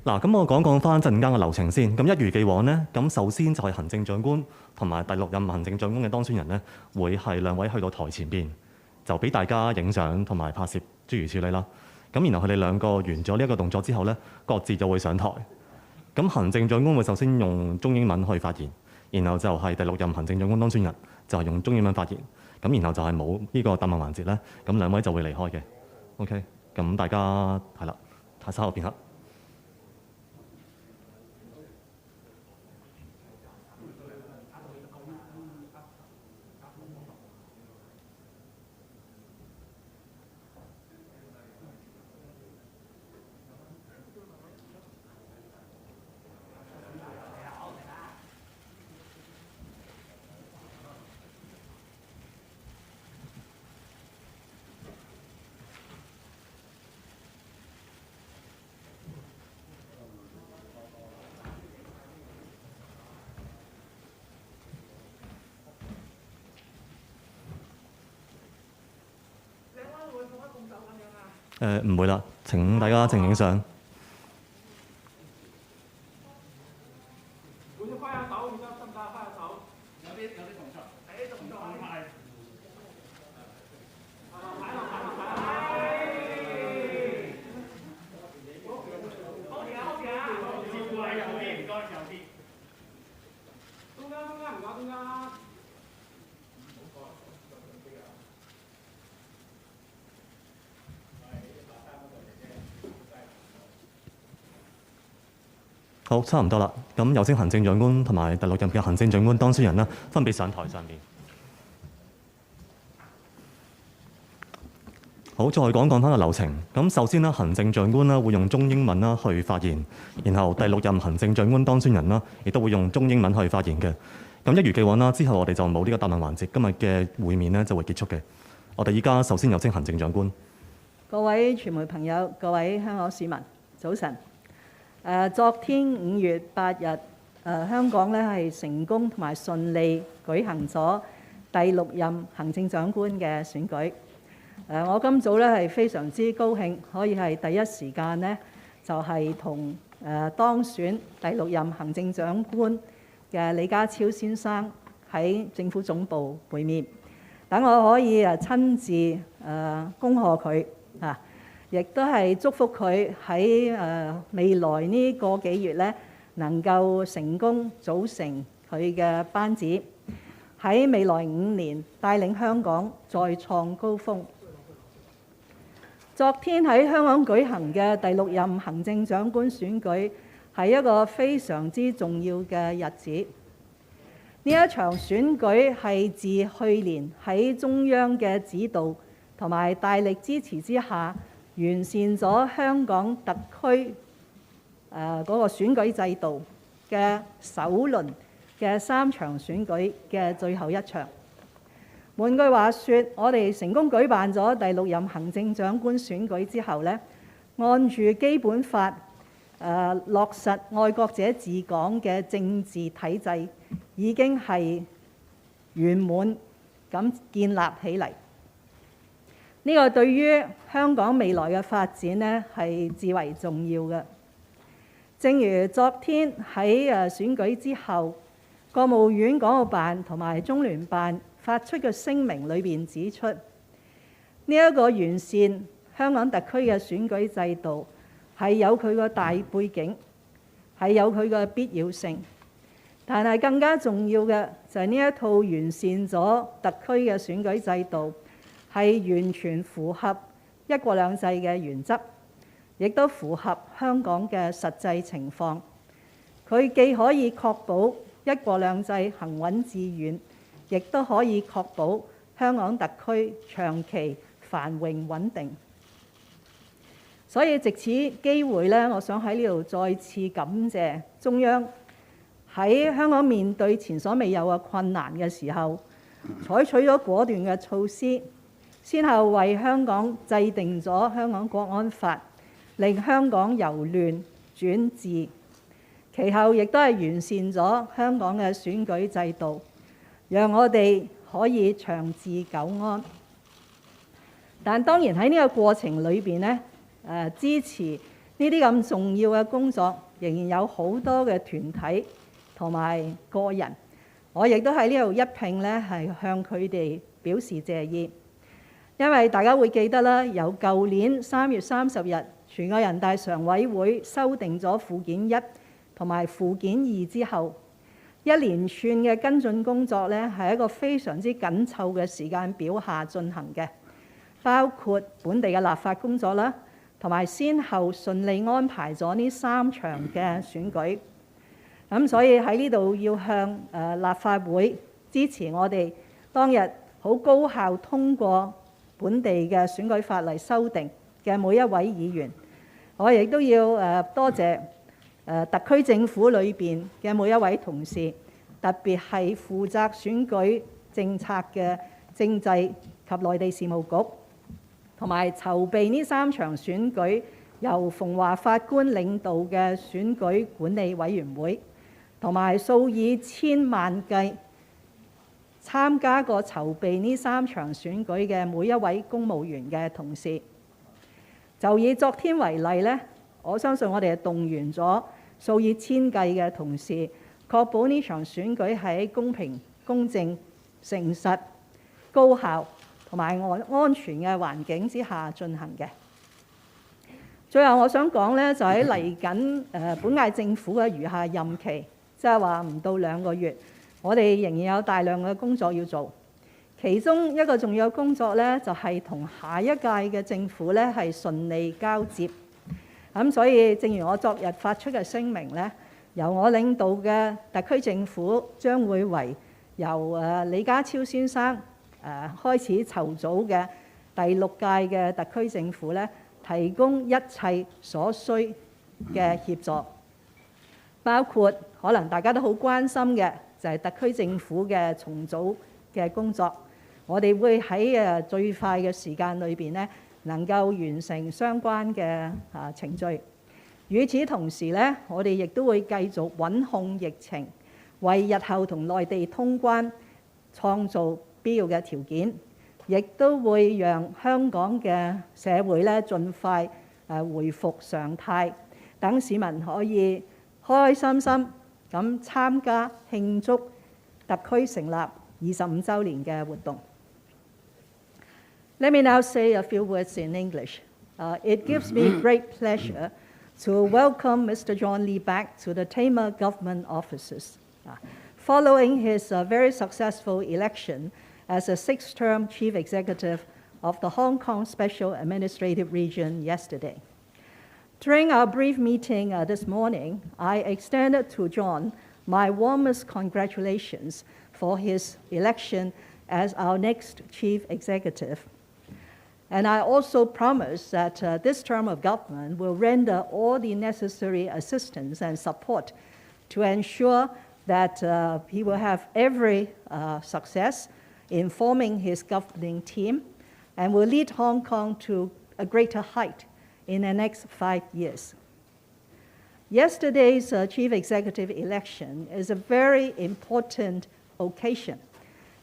嗱，咁我講翻陣間嘅流程先。咁一如既往呢，咁首先就係行政長官同埋第6任行政長官嘅當選人呢，會係兩位去到台前邊，就俾大家影相同埋拍攝諸如此類啦。咁然後佢哋兩個完咗呢一個動作之後呢，各自就會上台。咁行政長官會首先用中英文去發言，然後就係第6任行政長官當選人就係用中英文發言。咁然後就係冇呢個答問環節咧，咁兩位就會離開嘅。OK，咁大家係啦，睇稍後片刻。唔會啦，請大家靜影相。好，差唔多啦。咁有請行政長官同埋第6任嘅行政長官當選人啦，分別上台上面。好，再講翻個流程。咁首先啦，行政長官啦會用中英文啦去發言，然後第6任行政長官當選人啦亦都會用中英文去發言嘅。咁一如既往啦，之後我哋就冇呢個答問環節，今日嘅會面呢就會結束嘅。我哋依家首先有請行政長官。各位傳媒朋友，各位香港市民，早晨。昨天5月8日，香港咧係成功同埋順利舉行咗第6任行政長官嘅選舉。我今早咧係非常之高興，可以係第一時間呢就係同當選第6任行政長官嘅李家超先生喺政府總部會面，等我可以親自恭賀佢啊！亦都係祝福佢喺未來呢個幾月咧，能夠成功組成佢嘅班子，喺未來5年帶領香港再創高峰。昨天喺香港舉行嘅第6任行政長官選舉係一個非常之重要嘅日子。呢一場選舉係自去年喺中央嘅指導同埋大力支持之下，完善咗香港特區嗰個選舉制度嘅首輪嘅3場選舉嘅最後一場。換句話說，我哋成功舉辦咗第6任行政長官選舉之後呢，按住基本法落實愛國者治港嘅政治體制已經係圓滿咁建立起嚟。呢個對於香港未來嘅發展呢係至為重要嘅。正如昨天喺選舉之後，國務院港澳辦同埋中聯辦發出嘅聲明裏邊指出，呢一個完善香港特區嘅選舉制度係有佢個大背景，係有佢嘅必要性。但係更加重要嘅就係呢一套完善咗特區嘅選舉制度，係完全符合一國兩制嘅原則，亦都符合香港嘅實際情況。佢既可以確保一國兩制行穩致遠，亦都可以確保香港特區長期繁榮穩定。所以藉此機會咧，我想喺呢度再次感謝中央喺香港面對前所未有嘅困難嘅時候，採取咗果斷嘅措施，先後為香港制定咗香港國安法，令香港由亂轉治。其後亦都係完善咗香港嘅選舉制度，讓我哋可以長治久安。但當然喺呢個過程裏邊呢，支持呢啲咁重要嘅工作，仍然有好多嘅團體同埋個人，我亦都喺呢度一併咧係向佢哋表示謝意。因為大家會記得啦，由舊年3月30日全國人大常委會修訂咗附件1同埋附件2之後，一連串嘅跟進工作咧係一個非常之緊湊嘅時間表下進行嘅，包括本地嘅立法工作啦，同埋先後順利安排咗呢3場嘅選舉。咁所以喺呢度要向立法會支持我哋當日好高效通過本地嘅選舉法例修訂嘅每一位議員。我亦都要多謝特區政府裏邊嘅每一位同事，特別係負責選舉政策嘅政制及內地事務局，同埋籌備呢3場選舉由馮驊法官領導嘅選舉管理委員會，同埋數以千萬計參加過籌備呢3場選舉嘅每一位公務員嘅同事。就以昨天為例呢，我相信我哋係動員咗數以千計嘅同事，確保呢場選舉喺公平、公正、誠實、高效同埋安全嘅環境之下進行嘅。最後我想講呢，就喺嚟緊本屆政府嘅餘下任期，即係話唔到2個月，我哋仍然有大量嘅工作要做。其中一個重要工作呢，就係同下一屆嘅政府呢係順利交接。咁所以正如我昨日發出嘅聲明呢，由我領導嘅特區政府將會為由李家超先生開始籌組嘅第6屆嘅特區政府呢，提供一切所需嘅協助，包括可能大家都好關心嘅就係特區政府嘅重組嘅工作。我哋會喺最快嘅時間裏邊呢，能夠完成相關嘅程序。與此同時呢，我哋亦都會繼續穩控疫情，為日後同內地通關創造必要嘅條件，亦都會讓香港嘅社會呢盡快回復常態，等市民可以開開心心咁參加慶祝特區成立25週年嘅活動。Let me now say a few words in English. It gives me great pleasure to welcome Mr. John Lee back to the Tamar government offices, following his very successful election as a 6th-term chief executive of the Hong Kong Special Administrative Region yesterday. During our brief meeting this morning, I extended to John my warmest congratulations for his election as our next chief executive. And I also promise that this term of government will render all the necessary assistance and support to ensure that he will have every success in forming his governing team and will lead Hong Kong to a greater height in the next 5 years. Yesterday's chief executive election is a very important occasion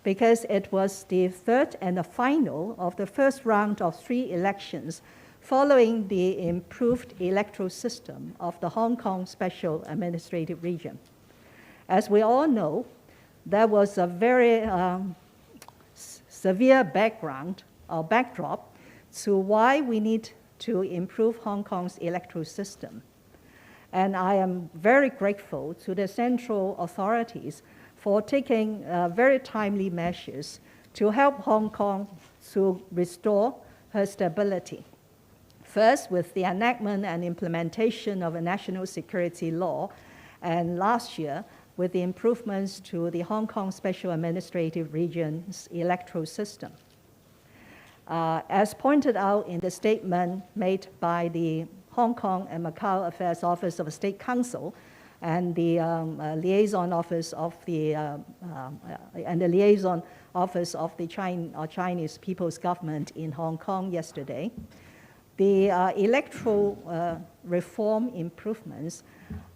because it was the third and the final of the first round of 3 elections following the improved electoral system of the Hong Kong Special Administrative Region. As we all know, there was a very severe backdrop to why we need to improve Hong Kong's electoral system. And I am very grateful to the central authorities for taking very timely measures to help Hong Kong to restore her stability. First, with the enactment and implementation of a national security law, and last year, with the improvements to the Hong Kong Special Administrative Region's electoral system. As pointed out in the statement made by the Hong Kong and Macau Affairs Office of the State Council and the liaison office of the Chinese People's Government in Hong Kong yesterday, the electoral reform improvements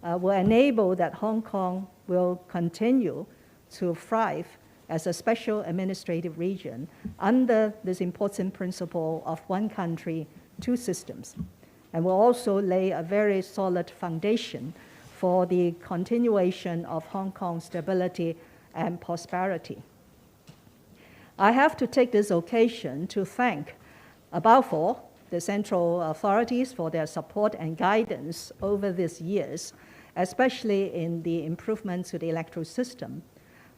will enable that Hong Kong will continue to thrive as a special administrative region under this important principle of one country, two systems. and will also lay a very solid foundation for the continuation of Hong Kong's stability and prosperity. I have to take this occasion to thank, above all, the central authorities for their support and guidance over these years, especially in the improvement to the electoral system,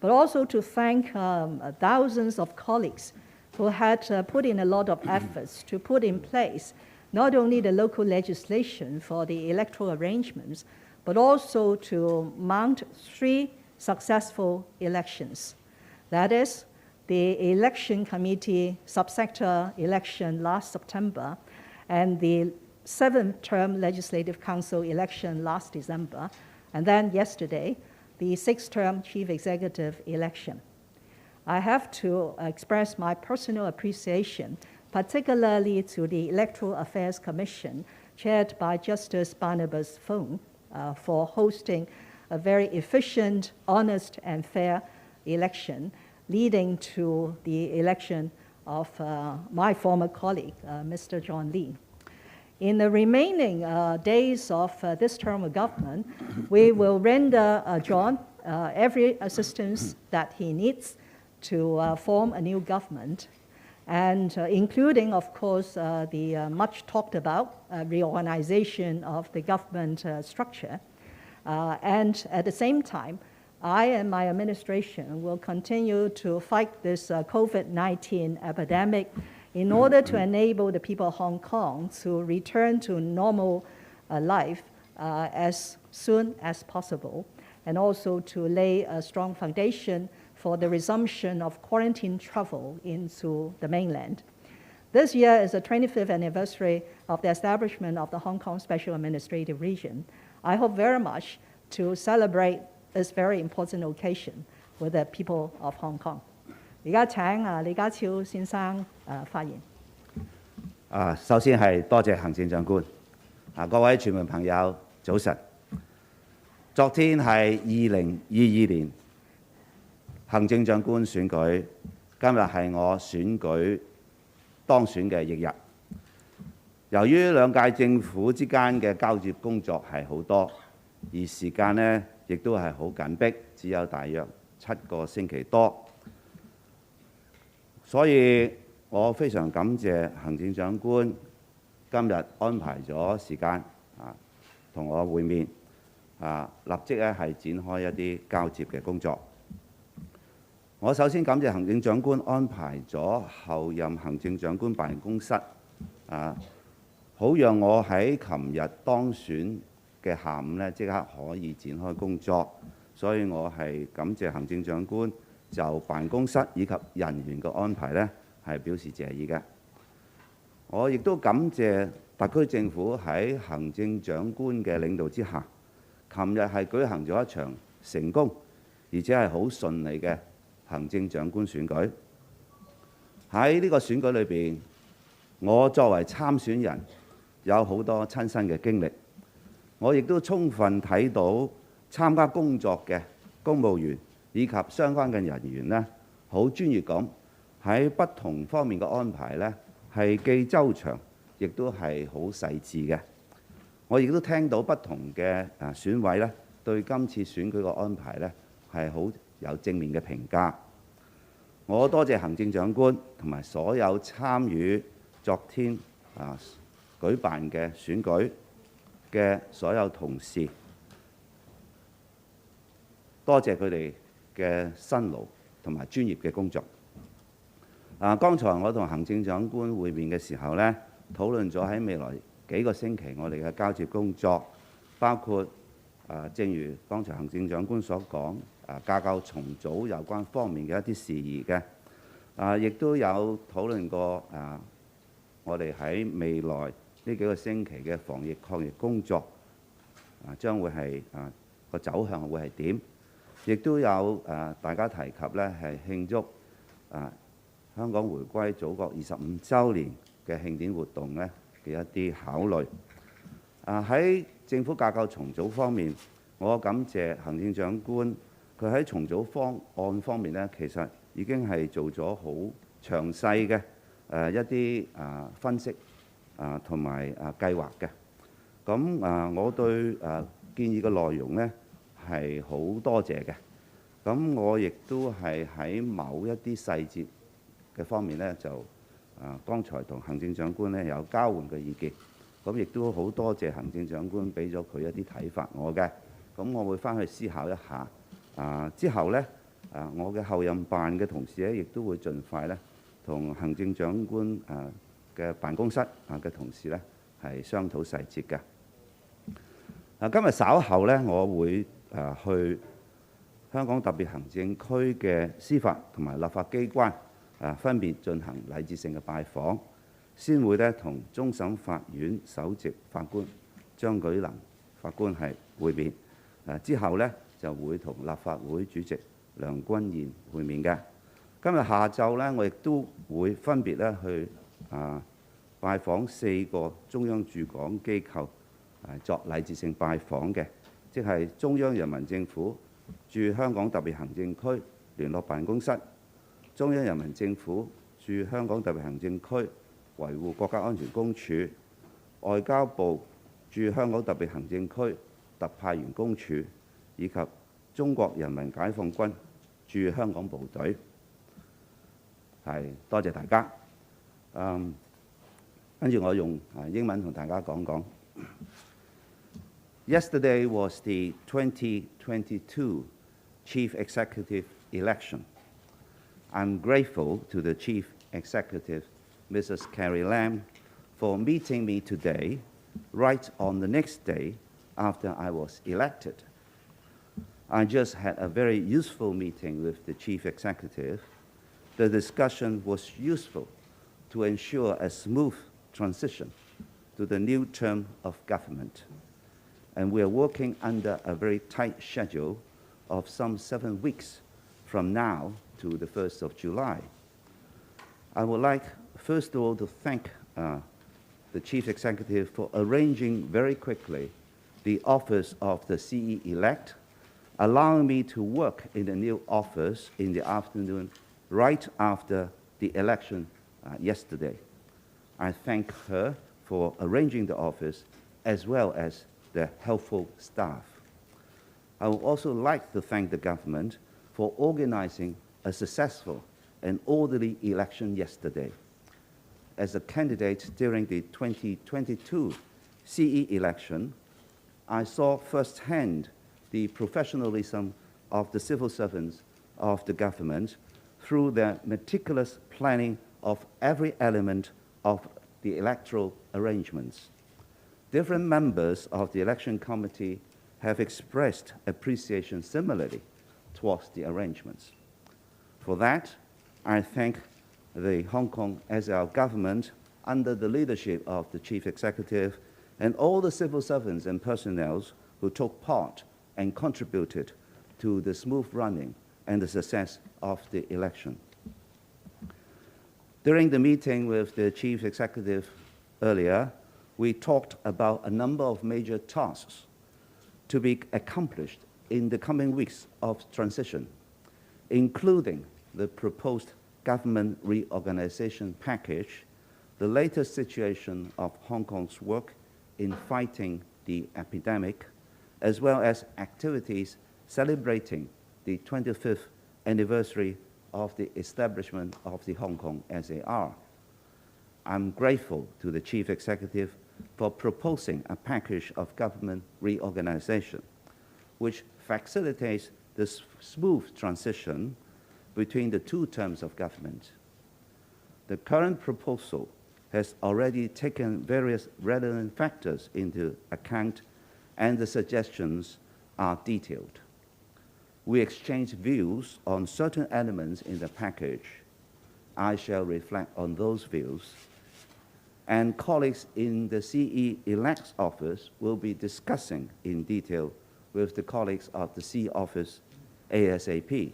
but also to thank thousands of colleagues who had put in a lot of efforts to put in place not only the local legislation for the electoral arrangements, but also to mount 3 successful elections. That is, the Election Committee subsector election last September and the 7th-term Legislative Council election last December, and then yesterday, the 6th-term Chief Executive election. I have to express my personal appreciation, particularly to the Electoral Affairs Commission, chaired by Justice Barnabas Fung, for hosting a very efficient, honest, and fair election, leading to the election of my former colleague, Mr. John Lee. In the remaining days of this term of government, we will render John every assistance that he needs to form a new government, and including, of course, the much talked about reorganization of the government structure. And at the same time, I and my administration will continue to fight this COVID-19 epidemic in order to enable the people of Hong Kong to return to normal life as soon as possible, and also to lay a strong foundation for the resumption of quarantine travel into the mainland. This year is the 25th anniversary of the establishment of the Hong Kong Special Administrative Region. I hope very much to celebrate this very important occasion with the people of Hong Kong. 而家請李家超先生發言。首先係多謝行政長官。各位傳媒朋友，早晨。昨天係2022年行政長官選舉，今日係我選舉當選嘅翌日。由於兩屆政府之間嘅交接工作係好多，而時間呢亦都係好緊迫，只有大約7個星期多，所以我非常感謝行政長官今日安排咗時間同我會面，立即咧係展開一啲交接嘅工作。我首先感謝行政長官安排咗候任行政長官辦公室，好讓我喺琴日當選嘅下午呢即刻可以展開工作，所以我係感謝行政長官就辦公室以及人員嘅安排呢係表示謝意嘅。我亦都感謝特區政府喺行政長官嘅領導之下，琴日係舉行咗一場成功而且係好順利嘅行政長官選舉。喺呢個選舉裏邊，我作為參選人有好多親身嘅經歷，我亦都充分睇到參加工作嘅公務員以及相關嘅人員呢，好專業咁喺不同方面嘅安排呢，係既周詳，亦都係好細緻嘅。我亦都聽到不同嘅選委呢，對今次選舉嘅安排呢，係好有正面嘅評價。我多謝行政長官同埋所有參與昨天舉辦嘅選舉嘅所有同事，多謝佢哋嘅辛勞同埋專業嘅工作。剛才我同行政長官會面嘅時候呢，討論咗喺未來幾個星期我哋嘅交接工作，包括正如剛才行政長官所講，架構重組有關方面嘅一啲事宜嘅，亦都有討論過我哋喺未來呢幾個星期嘅防疫抗疫工作將會係個走向會係點，亦都有大家提及呢係慶祝香港回歸祖國25週年嘅慶典活動呢嘅一啲考慮。喺政府架構重組方面，我感謝行政長官，佢喺重組方案方面呢，其實已經係做咗好詳細嘅一啲分析同埋計劃嘅。咁我對建議嘅內容呢係好多謝嘅。咁我亦都係喺某一啲細節嘅方面呢，就剛才同行政長官呢有交換嘅意見。咁亦都好多謝行政長官俾咗佢一啲睇法我嘅。咁我會翻去思考一下。之後呢，我嘅後任辦嘅同事呢，亦都會盡快呢同行政長官嘅辦公室嘅同事呢係商討細節嘅。今日稍後呢，我會去香港特別行政區嘅司法同埋立法機關分別進行禮節性嘅拜訪，先會呢同終審法院首席法官張舉能法官係會面。之後呢，就會同立法會主席梁君彥會面嘅。今日下晝呢，我亦都會分別呢去拜訪4個中央駐港機構作禮節性拜訪嘅，即係中央人民政府駐香港特別行政區聯絡辦公室、中央人民政府駐香港特別行政區維護國家安全公署、外交部駐香港特別行政區特派員公署，以及中國人民解放軍駐香港部隊。係多謝大家。跟住我用英文同大家講講。Yesterday was the 2022 Chief Executive election. I'm grateful to the Chief Executive, Mrs. Carrie Lam, for meeting me today, right on the next day after I was elected. I just had a very useful meeting with the Chief Executive. The discussion was useful to ensure a smooth transition to the new term of government. And we are working under a very tight schedule of some 7 weeks from now to the 1st of July. I would like, first of all, to thank the Chief Executive for arranging very quickly the office of the CE-elect, allowing me to work in the new office in the afternoon right after the election yesterday. I thank her for arranging the office as well as the helpful staff. I would also like to thank the government for organizing a successful and orderly election yesterday. As a candidate during the 2022 CE election, I saw firsthand the professionalism of the civil servants of the government through their meticulous planning of every element of the electoral arrangements. Different members of the election committee have expressed appreciation similarly towards the arrangements. For that, I thank the Hong Kong SL government under the leadership of the Chief Executive and all the civil servants and personnel who took part and contributed to the smooth running and the success of the election. During the meeting with the Chief Executive earlier, we talked about a number of major tasks to be accomplished in the coming weeks of transition, including the proposed government reorganization package, the latest situation of Hong Kong's work in fighting the epidemic, as well as activities celebrating the 25th anniversary of the establishment of the Hong Kong SAR. I'm grateful to the Chief Executive for proposing a package of government reorganization, which facilitates the smooth transition between the 2 terms of government. The current proposal has already taken various relevant factors into account, and the suggestions are detailed. We exchanged views on certain elements in the package. I shall reflect on those views, and colleagues in the CE-elect's office will be discussing in detail with the colleagues of the CE office ASAP.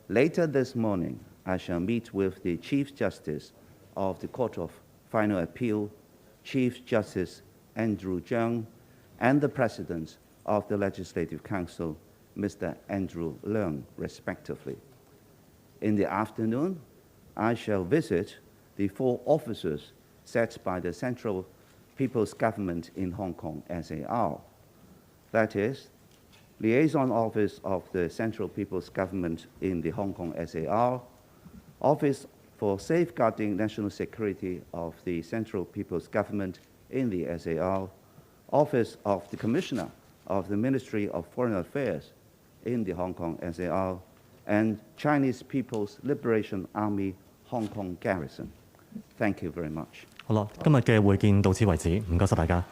Later this morning, I shall meet with the Chief Justice of the Court of Final Appeal, Chief Justice Andrew Cheung, and the President of the Legislative Council, Mr. Andrew Leung, respectively. In the afternoon, I shall visit the 4 offices set by the Central People's Government in Hong Kong (SAR). That is, Liaison Office of the Central People's Government in the Hong Kong SAR, Office for Safeguarding National Security of the Central People's Government in the SAR, Office of the Commissioner of the Ministry of Foreign Affairs in the Hong Kong SAR, and Chinese People's Liberation Army Hong Kong Garrison. Thank you very much. 好啦，今日嘅會見到此為止，唔該晒大家。